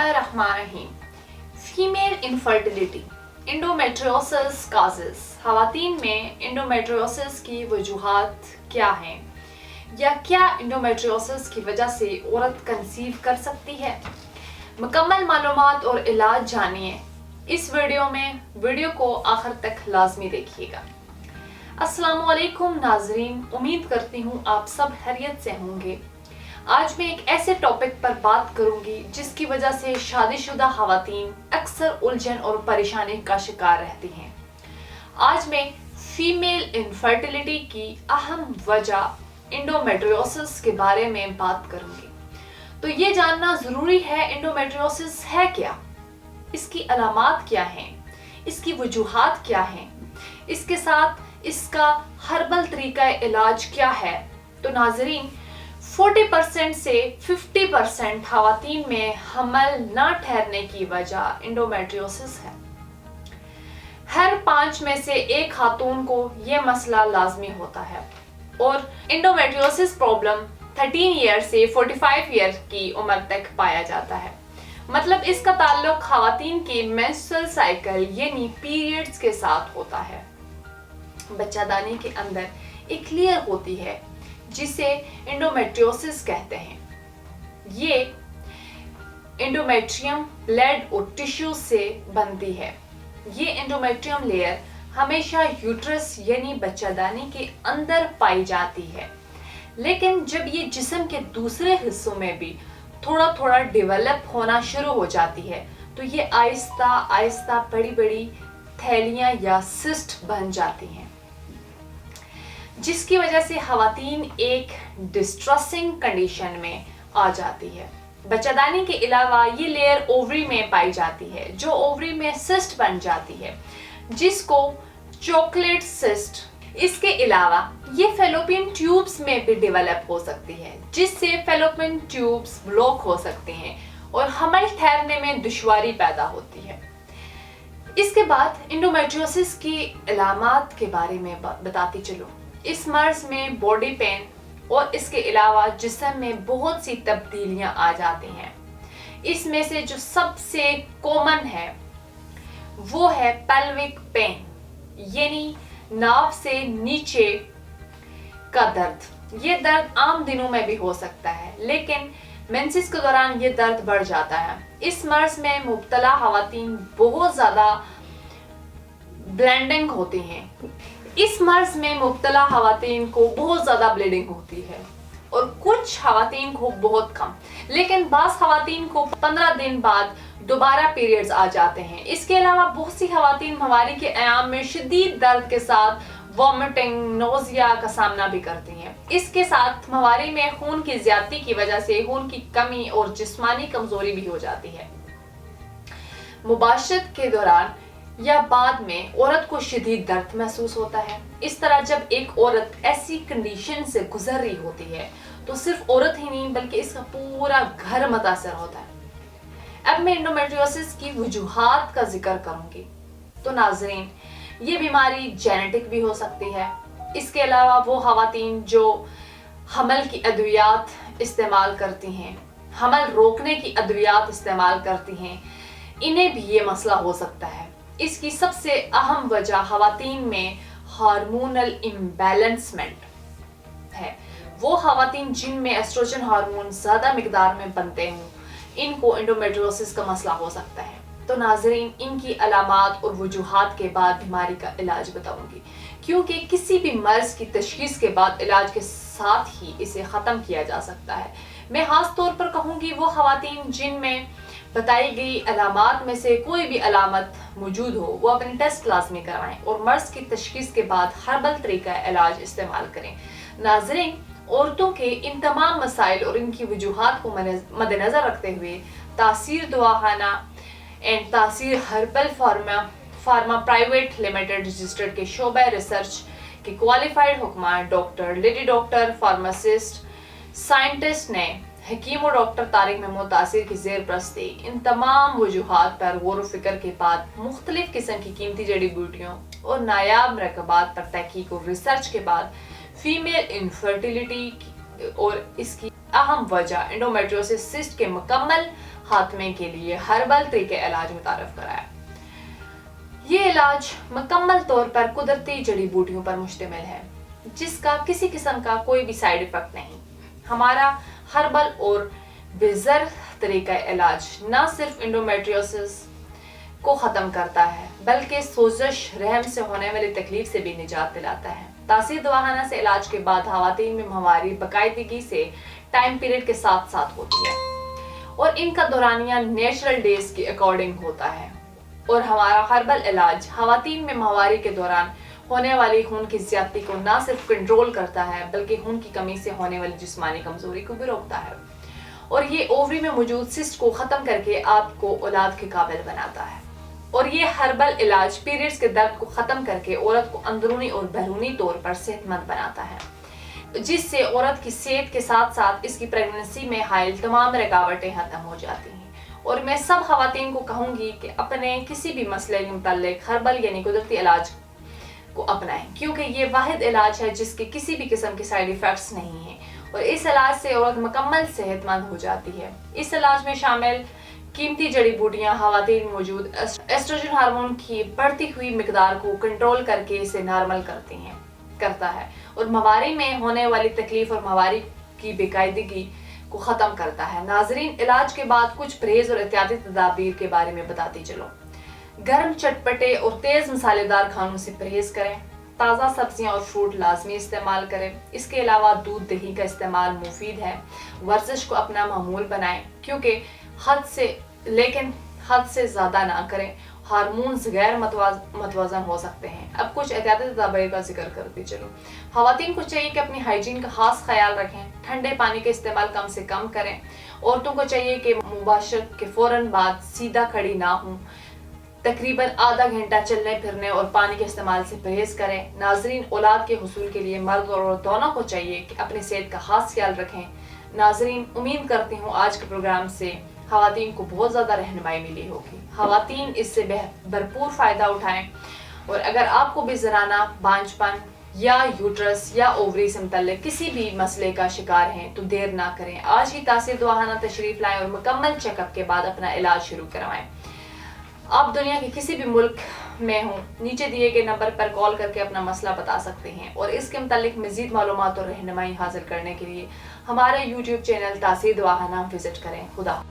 बिस्मिल्लाहिर्रहमानिर्रहीम। Female infertility, endometriosis causes. ख़वातीन में इंडोमेट्रियोसिस की वजूहात क्या हैं, या क्या इंडोमेट्रियोसिस की वजह से औरत कंसीव कर सकती है? मुकम्मल मालूमात और इलाज जानिए इस वीडियो में। वीडियो को आखिर तक लाजमी देखिएगा। अस्सलाम वालेकुम नाजरीन, उम्मीद करती हूँ आप सब खैरियत से होंगे। आज मैं एक ऐसे टॉपिक पर बात करूंगी जिसकी वजह से शादीशुदा ख़वातीन अक्सर उलझन और परेशानी का शिकार रहती हैं। आज मैं फीमेल इनफर्टिलिटी की अहम वजह इंडोमेट्रियोसिस के बारे में बात करूंगी। तो ये जानना ज़रूरी है इंडोमेट्रियोसिस है क्या, इसकी अलामात क्या हैं, इसकी वजूहात क्या हैं, इसके साथ इसका हर्बल तरीका इलाज क्या है। तो नाजरीन, 40% से 50% ख़वातीन में हमल ना ठहरने की वजह इंडोमेट्रियोसिस है। हर 5 में से एक खातून को ये मसला लाजमी होता है और इंडोमेट्रियोसिस प्रॉब्लम 13 ईयर से 45 ईयर की उम्र तक पाया जाता है। मतलब इसका ताल्लुक ख़वातीन के मेंस्ट्रुअल साइकिल यानी पीरियड्स के साथ होता है। बच्चादानी के अंदर एक लेयर होती है जिसे इंडोमेट्रियोसिस कहते हैं। ये इंडोमेट्रियम ब्लड और टिश्यू से बनती है। ये इंडोमेट्रियम लेयर हमेशा यूट्रस यानी बच्चादानी के अंदर पाई जाती है, लेकिन जब ये जिस्म के दूसरे हिस्सों में भी थोड़ा थोड़ा डेवलप होना शुरू हो जाती है तो ये आहिस्ता आहिस्ता बड़ी बड़ी थैलियां या सिस्ट बन जाती हैं, जिसकी वजह से ख़वातीन एक डिस्ट्रेसिंग कंडीशन में आ जाती है। बच्चादानी के अलावा ये लेयर ओवरी में पाई जाती है, जो ओवरी में सिस्ट बन जाती है, जिसको चॉकलेट सिस्ट। इसके अलावा ये फेलोपियन ट्यूब्स में भी डेवलप हो सकती है, जिससे फेलोपियन ट्यूब्स ब्लॉक हो सकते हैं और हमल ठहरने में दुश्वारी पैदा होती है। इसके बाद इंडोमेट्रियोसिस की अलामात के बारे में बताती चलूं। इस मर्ज में बॉडी पेन और इसके अलावा जिस्म में बहुत सी तब्दीलियां आ जाती हैं। इसमें से जो सबसे कॉमन है वो है पेल्विक पेन, यानी नाभ से नीचे का दर्द। ये दर्द आम दिनों में भी हो सकता है, लेकिन मेंसेस के दौरान ये दर्द बढ़ जाता है। इस मर्ज में मुब्तला ख़वातीन बहुत ज़्यादा ब्लीडिंग होती हैं। इस मर्ज में मुब्तला ख़वातीन को बहुत ज़्यादा ब्लीडिंग होती है और कुछ ख़वातीन को बहुत कम, लेकिन बाज़ ख़वातीन को 15 दिन बाद दोबारा पीरियड्स आ जाते हैं। इसके अलावा बहुत सी ख़वातीन माहवारी के अयाम में शदीद दर्द के साथ वॉमिटिंग, नोज़िया का सामना भी करती हैं। इसके साथ माहवारी में खून की ज़्यादती की वजह से खून की कमी और जिस्मानी कमज़ोरी भी हो जाती है। मुबाशरत के दौरान या बाद में औरत को शदीद दर्द महसूस होता है। इस तरह जब एक औरत ऐसी कंडीशन से गुजर रही होती है तो सिर्फ औरत ही नहीं बल्कि इसका पूरा घर मुतासर होता है। अब मैं इंडोमेट्रियोसिस की वजूहात का जिक्र करूंगी। तो नाजरीन, ये बीमारी जेनेटिक भी हो सकती है। इसके अलावा वो ख़वातीन जो हमल की अद्वियात इस्तेमाल करती हैं, हमल रोकने की अद्वियात इस्तेमाल करती हैं, इन्हें भी ये मसला हो सकता है। इसकी सबसे अहम वजह ख़वातीन में हार्मोनल इम्बैलेंसमेंट है। वो ख़वातीन जिनमें एस्ट्रोजन हार्मोन ज़्यादा मिकदार में बनते हों, इनको इंडोमेट्रियोसिस का मसला हो सकता है। तो नाजरीन, इनकी अलामात और वजूहात के बाद बीमारी का इलाज बताऊंगी, क्योंकि किसी भी मर्ज की तशखीस के बाद इलाज के साथ ही इसे ख़त्म किया जा सकता है। मैं खास तौर पर कहूँगी वो ख़वातीन जिनमें बताई गई अलामात में से कोई भी अलामत मौजूद हो, वो अपने टेस्ट लाजमी करवाएं और मर्ज की तशखीस के बाद हर्बल तरीका इलाज इस्तेमाल करें। नाजरीन, औरतों के इन तमाम मसाइल और इनकी वजूहात को मद्देनजर रखते हुए तासीर दवाखाना एंड तासीर herbal pharma private limited registered के शोबा रिसर्च के क्वालिफाइड हुक्मा doctor, lady doctor, pharmacist, scientist ने हकीम और डॉक्टर तारिक महमूद तासीर की ज़ेर प्रस्ती इन तमाम वजूहात पर गौर फिक्र के बाद मुख्तलिफ किस्म की कीमती जड़ी बूटियों और नायाब मरकबात पर तहकीक और रिसर्च के बाद फीमेल इनफर्टिलिटी और इसकी अहम वजह एंडोमेट्रियोसिस सिस्ट के मुकम्मल खात्मे के लिए हर्बल तरीके इलाज मुतारफ कराया। ये इलाज मुकम्मल तौर पर कुदरती जड़ी बूटियों पर मुश्तमिल है, जिसका किसी किस्म का कोई भी साइड इफेक्ट नहीं। हमारा हर्बल और बेजर तरीका इलाज न सिर्फ इंडोमेट्रियोसिस को ख़त्म करता है, बल्कि सोजश रहम से होने वाली तकलीफ से भी निजात दिलाता है। तासीर दवाखाना से इलाज के बाद खवातीन में माहवारी बाकायदगी से टाइम पीरियड के साथ साथ होती है और इनका दौरानिया नेचुरल डेज के अकॉर्डिंग होता है। और हमारा हर्बल इलाज खवातीन में माहवारी के दौरान होने वाली खून की ज़्यादती को न सिर्फ कंट्रोल करता है, बल्कि खून की कमी से होने वाली जिस्मानी कमजोरी को भी रोकता है और ये ओवरी में मौजूद सिस्ट को ख़त्म करके आपको औलाद के काबिल बनाता है। और ये हर्बल इलाज पीरियड्स के दर्द को ख़त्म करके औरत को अंदरूनी और बैरूनी तौर पर सेहतमंद बनाता है, जिससे औरत की सेहत के साथ साथ इसकी प्रेगनेंसी में हाइल तमाम रुकावटें ख़त्म हो जाती हैं। और मैं सब खवातीन को कहूँगी कि अपने किसी भी मसले के मुताल्लिक हर्बल यानी कुदरती इलाज को अपनाएं, क्योंकि ये वाहिद इलाज है जिसके किसी भी किस्म के साइड इफ़ेक्ट्स नहीं हैं और इस इलाज से औरत मुकम्मल सेहतमंद हो जाती है। इस इलाज में शामिल कीमती जड़ी बूटियां खवातीन में मौजूद एस्ट्रोजन हार्मोन की बढ़ती हुई मिकदार को कंट्रोल करके इसे नॉर्मल करता है और माहवारी में होने वाली तकलीफ और माहवारी की बेकायदगी को ख़त्म करता है। नाजरीन, इलाज के बाद कुछ परहेज और एहतियाती तदाबीर के बारे में बताती चलो। गर्म, चटपटे और तेज़ मसालेदार खानों से परहेज करें। ताज़ा सब्जियां और फ्रूट लाजमी इस्तेमाल करें। इसके अलावा दूध दही का इस्तेमाल मुफीद है। वर्जिश को अपना मामूल बनाएं, क्योंकि हद से ज़्यादा ना करें। हार्मोन्स गैर मतवाजन हो सकते हैं। अब कुछ एहतियाती तदाबीर का जिक्र करती चलो। खवातीन को चाहिए कि अपनी हाइजीन का खास ख्याल रखें। ठंडे पानी का इस्तेमाल कम से कम करें। औरतों को चाहिए कि मुबाशरत के फ़ौरन बाद सीधा खड़ी ना हों। तकरीबन आधा घंटा चलने फिरने और पानी के इस्तेमाल से परहेज करें। नाजरीन, औलाद के हुसूल के लिए मर्द और औरत दोनों को चाहिए कि अपनी सेहत का खास ख्याल रखें। नाजरीन, उम्मीद करती हूँ आज के प्रोग्राम से खवातीन को बहुत ज़्यादा रहनुमाई मिली होगी। खवातीन इससे भरपूर फ़ायदा उठाएं और अगर आपको भी ज़राना बांझपन या यूट्रस या ओवरी से मुतल्लिक किसी भी मसले का शिकार हैं तो देर ना करें। आज ही तासीर दवाखाना तशरीफ़ लाएं और मुकम्मल चेकअप के बाद अपना इलाज शुरू करवाएं। आप दुनिया के किसी भी मुल्क में हों, नीचे दिए गए नंबर पर कॉल करके अपना मसला बता सकते हैं और इसके मुतालिक मज़ीद मालूमात और रहनुमाई हासिल करने के लिए हमारे YouTube चैनल तासीर दवाखाना विजिट करें। खुदा।